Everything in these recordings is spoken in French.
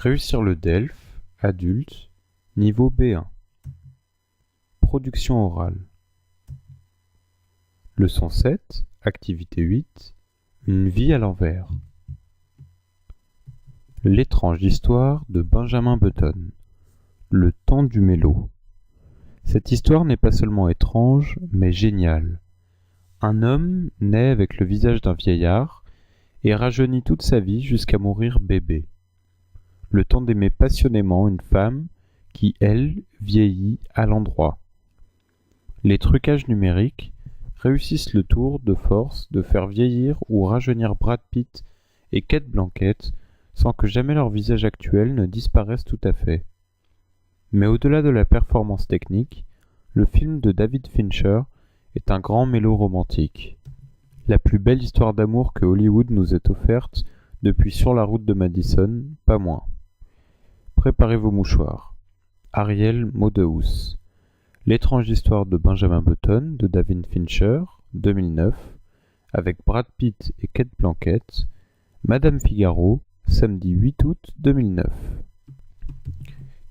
Réussir le DELF, adulte, niveau B1. Production orale. Leçon 7, activité 8, une vie à l'envers. L'étrange histoire de Benjamin Button. Le temps du mélo. Cette histoire n'est pas seulement étrange, mais géniale. Un homme naît avec le visage d'un vieillard et rajeunit toute sa vie jusqu'à mourir bébé. Le temps d'aimer passionnément une femme qui, elle, vieillit à l'endroit. Les trucages numériques réussissent le tour de force de faire vieillir ou rajeunir Brad Pitt et Cate Blanchett sans que jamais leur visage actuel ne disparaisse tout à fait. Mais au-delà de la performance technique, le film de David Fincher est un grand mélo romantique. La plus belle histoire d'amour que Hollywood nous ait offerte depuis Sur la route de Madison, pas moins. Préparez vos mouchoirs. Ariel Modehouse. L'étrange histoire de Benjamin Button de David Fincher, 2009, avec Brad Pitt et Cate Blanchett, Madame Figaro, samedi 8 août 2009.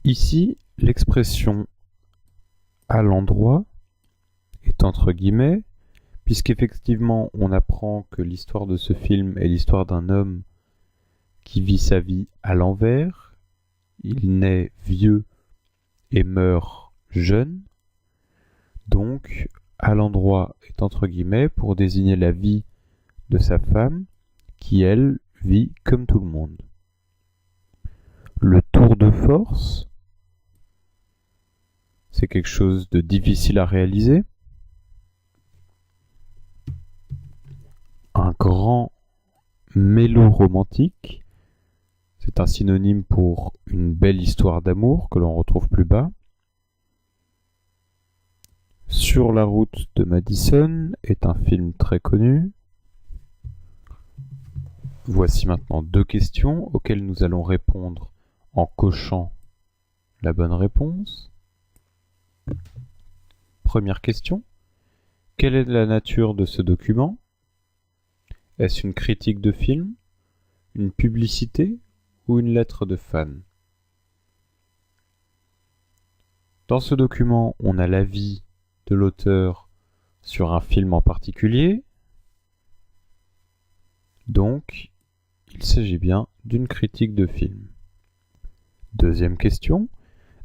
Ici, l'expression « à l'endroit » est entre guillemets, puisqu'effectivement on apprend que l'histoire de ce film est l'histoire d'un homme qui vit sa vie à l'envers. Il naît vieux et meurt jeune. Donc, à l'endroit est entre guillemets pour désigner la vie de sa femme qui, elle, vit comme tout le monde. Le tour de force, c'est quelque chose de difficile à réaliser. Un grand mélo romantique, c'est un synonyme pour une belle histoire d'amour que l'on retrouve plus bas. Sur la route de Madison est un film très connu. Voici maintenant deux questions auxquelles nous allons répondre en cochant la bonne réponse. Première question. Quelle est la nature de ce document? Est-ce une critique de film, une publicité ou une lettre de fan? Dans ce document, on a l'avis de l'auteur sur un film en particulier. Donc, il s'agit bien d'une critique de film. Deuxième question.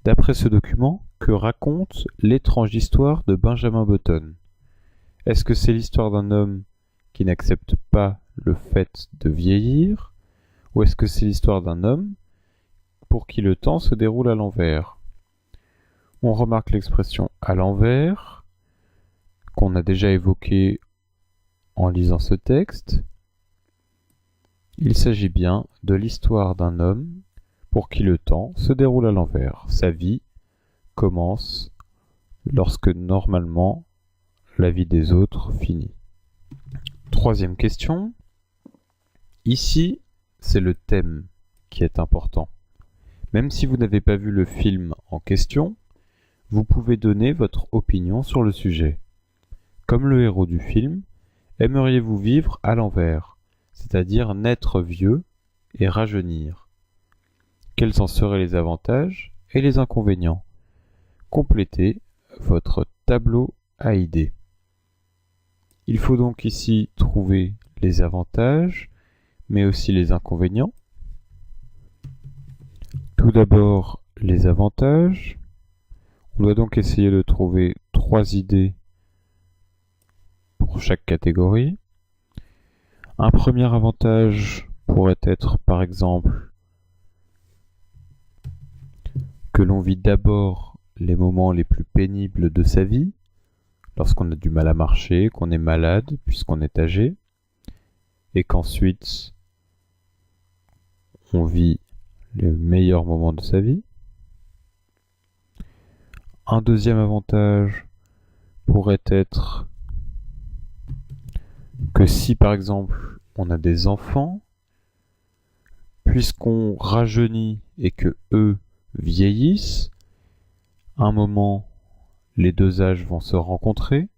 D'après ce document, que raconte l'étrange histoire de Benjamin Button? Est-ce que c'est l'histoire d'un homme qui n'accepte pas le fait de vieillir, ou est-ce que c'est l'histoire d'un homme pour qui le temps se déroule à l'envers? On remarque l'expression « à l'envers » qu'on a déjà évoquée en lisant ce texte. Il s'agit bien de l'histoire d'un homme pour qui le temps se déroule à l'envers. Sa vie commence lorsque normalement la vie des autres finit. Troisième question. Ici, c'est le thème qui est important. Même si vous n'avez pas vu le film en question, vous pouvez donner votre opinion sur le sujet. Comme le héros du film, aimeriez-vous vivre à l'envers, c'est-à-dire naître vieux et rajeunir? Quels en seraient les avantages et les inconvénients? Complétez votre tableau à idées. Il faut donc ici trouver les avantages, mais aussi les inconvénients. Tout d'abord, les avantages. On doit donc essayer de trouver 3 idées pour chaque catégorie. Un premier avantage pourrait être, par exemple, que l'on vit d'abord les moments les plus pénibles de sa vie, lorsqu'on a du mal à marcher, qu'on est malade puisqu'on est âgé, et qu'ensuite on vit les meilleurs moments de sa vie. Un deuxième avantage pourrait être que si par exemple on a des enfants, puisqu'on rajeunit et que eux vieillissent, à un moment les deux âges vont se rencontrer.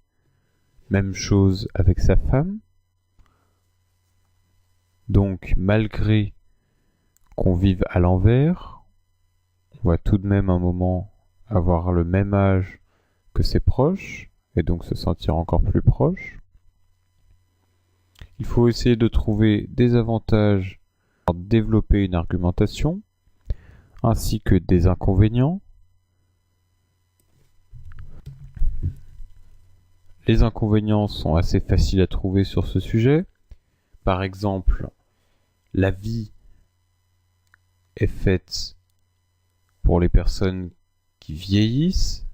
Même chose avec sa femme. Donc malgré qu'on vive à l'envers, on va tout de même un moment avoir le même âge que ses proches, et donc se sentir encore plus proche. Il faut essayer de trouver des avantages pour développer une argumentation, ainsi que des inconvénients. Les inconvénients sont assez faciles à trouver sur ce sujet. Par exemple, la vie est faite pour les personnes qui vieillissent,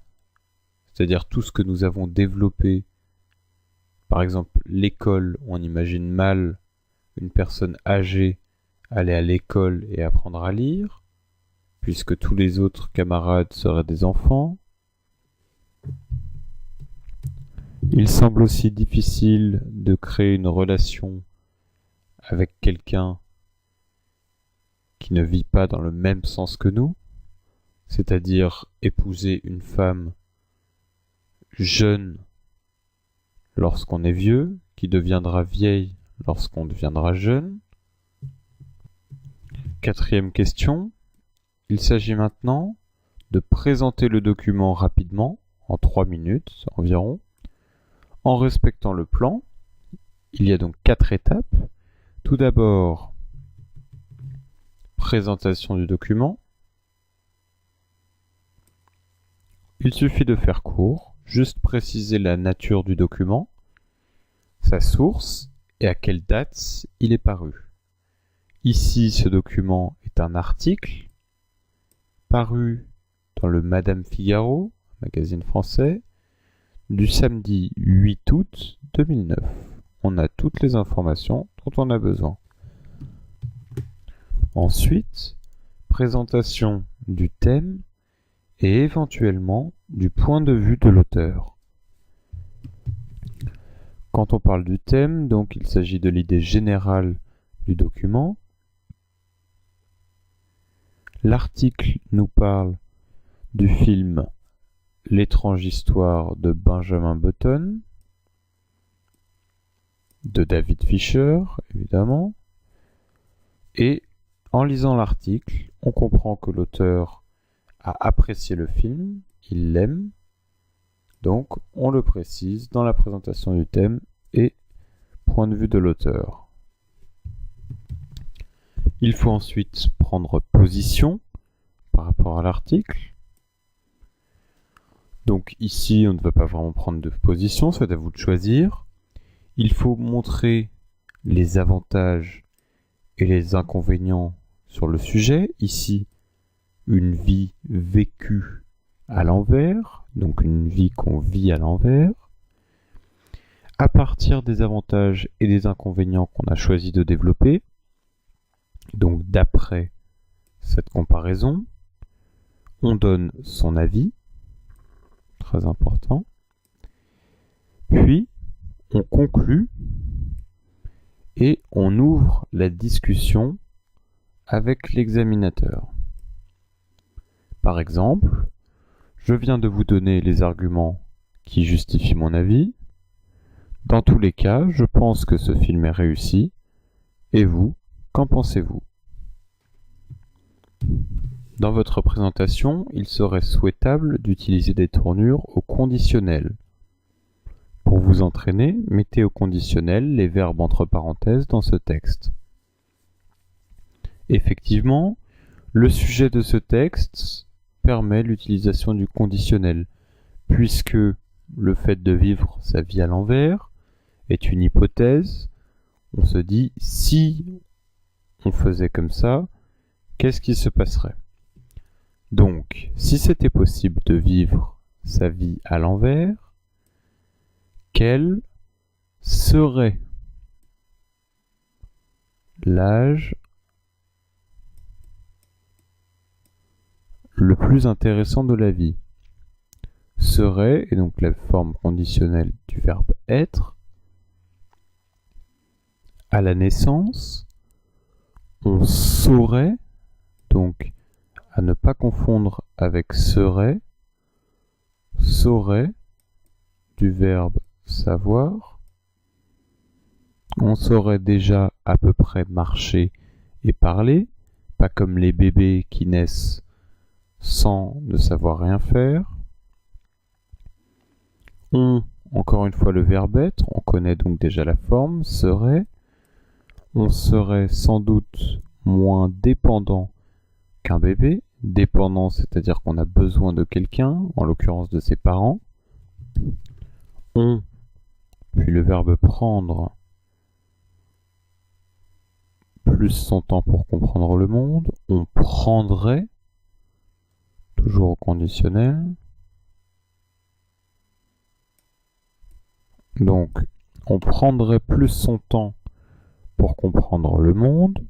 c'est-à-dire tout ce que nous avons développé. Par exemple, l'école, on imagine mal une personne âgée aller à l'école et apprendre à lire, puisque tous les autres camarades seraient des enfants. Il semble aussi difficile de créer une relation avec quelqu'un qui ne vit pas dans le même sens que nous, c'est-à-dire épouser une femme jeune lorsqu'on est vieux, qui deviendra vieille lorsqu'on deviendra jeune. Quatrième question, il s'agit maintenant de présenter le document rapidement, en 3 minutes environ, en respectant le plan. Il y a donc 4 étapes. Tout d'abord, présentation du document. Il suffit de faire court, juste préciser la nature du document, sa source et à quelle date il est paru. Ici, ce document est un article paru dans le Madame Figaro, magazine français, du samedi 8 août 2009. On a toutes les informations dont on a besoin. Ensuite, présentation du thème et éventuellement du point de vue de l'auteur. Quand on parle du thème, donc il s'agit de l'idée générale du document. L'article nous parle du film L'étrange histoire de Benjamin Button, de David Fisher, évidemment. Et en lisant l'article, on comprend que l'auteur a apprécié le film, il l'aime, donc on le précise dans la présentation du thème et point de vue de l'auteur. Il faut ensuite prendre position par rapport à l'article. Donc ici, on ne va pas vraiment prendre de position, c'est à vous de choisir. Il faut montrer les avantages et les inconvénients sur le sujet. Ici, une vie vécue à l'envers, donc une vie qu'on vit à l'envers. À partir des avantages et des inconvénients qu'on a choisi de développer, donc d'après cette comparaison, on donne son avis, très important, puis on conclut et on ouvre la discussion avec l'examinateur. Par exemple, je viens de vous donner les arguments qui justifient mon avis. Dans tous les cas, je pense que ce film est réussi. Et vous, qu'en pensez-vous ? Dans votre présentation, il serait souhaitable d'utiliser des tournures au conditionnel. Pour vous entraîner, mettez au conditionnel les verbes entre parenthèses dans ce texte. Effectivement, le sujet de ce texte permet l'utilisation du conditionnel, puisque le fait de vivre sa vie à l'envers est une hypothèse. On se dit, si on faisait comme ça, qu'est-ce qui se passerait ? Donc, si c'était possible de vivre sa vie à l'envers, quel serait l'âge le plus intéressant de la vie? Serait, et donc la forme conditionnelle du verbe être, à la naissance, on saurait, donc à ne pas confondre avec serait, saurait du verbe savoir, on saurait déjà à peu près marcher et parler, pas comme les bébés qui naissent sans ne savoir rien faire. On, encore une fois le verbe être, on connaît donc déjà la forme, serait. On serait sans doute moins dépendant qu'un bébé. Dépendant, c'est-à-dire qu'on a besoin de quelqu'un, en l'occurrence de ses parents. On, puis le verbe prendre, plus son temps pour comprendre le monde. On prendrait, toujours au conditionnel. Donc, on prendrait plus son temps pour comprendre le monde.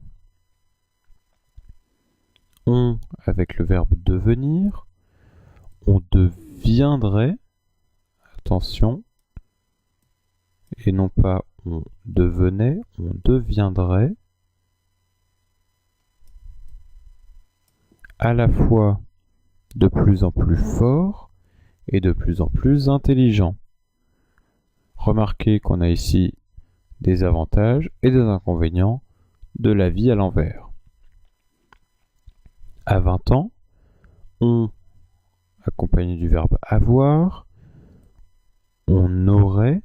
On, avec le verbe devenir. On deviendrait, attention, et non pas on devenait, on deviendrait, à la fois de plus en plus fort et de plus en plus intelligent. Remarquez qu'on a ici des avantages et des inconvénients de la vie à l'envers. À 20 ans, on, accompagné du verbe avoir, on aurait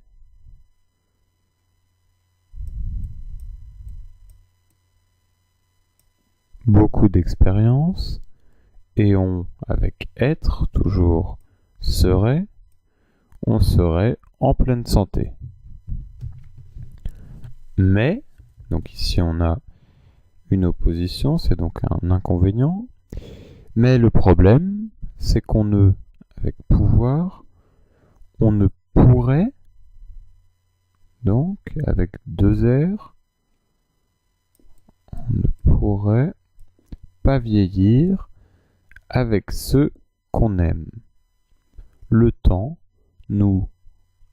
beaucoup d'expérience, et on, avec être, toujours serait, on serait en pleine santé. Mais, donc ici on a une opposition, c'est donc un inconvénient, mais le problème, c'est qu'on ne, avec pouvoir, on ne pourrait, donc avec deux R, on ne pourrait pas vieillir avec ceux qu'on aime. Le temps, nous,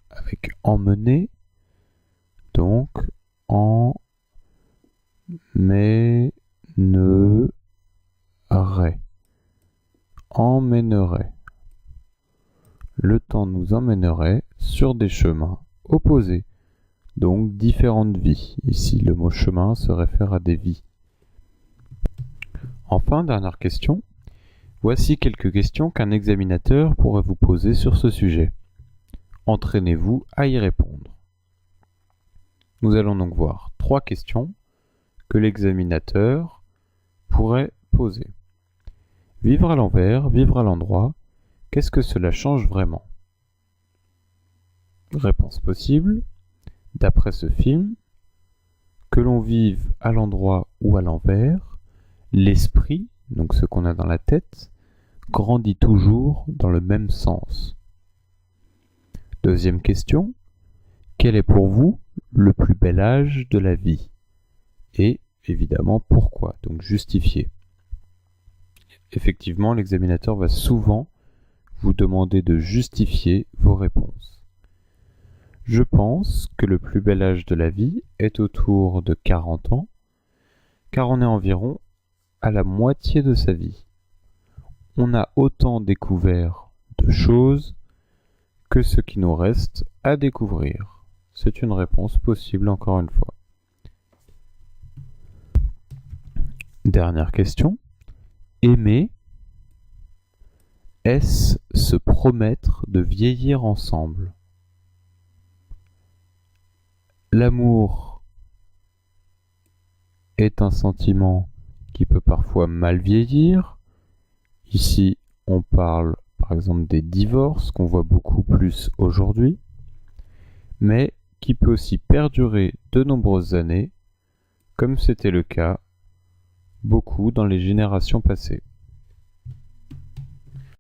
avec emmener, donc emmènerait. Emmènerait. Le temps nous emmènerait sur des chemins opposés, donc différentes vies. Ici, le mot chemin se réfère à des vies. Enfin, dernière question. Voici quelques questions qu'un examinateur pourrait vous poser sur ce sujet. Entraînez-vous à y répondre. Nous allons donc voir 3 questions que l'examinateur pourrait poser. Vivre à l'envers, vivre à l'endroit, qu'est-ce que cela change vraiment? Réponse possible. D'après ce film, que l'on vive à l'endroit ou à l'envers, l'esprit, donc ce qu'on a dans la tête, grandit toujours dans le même sens. Deuxième question, quel est pour vous le plus bel âge de la vie? Et évidemment pourquoi, donc justifier. Effectivement, l'examinateur va souvent vous demander de justifier vos réponses. Je pense que le plus bel âge de la vie est autour de 40 ans, car on est environ à la moitié de sa vie. On a autant découvert de choses que ce qui nous reste à découvrir. C'est une réponse possible encore une fois. Dernière question. Aimer, est-ce se promettre de vieillir ensemble? L'amour est un sentiment qui peut parfois mal vieillir. Ici, on parle par exemple des divorces qu'on voit beaucoup plus aujourd'hui, mais qui peut aussi perdurer de nombreuses années, comme c'était le cas beaucoup dans les générations passées.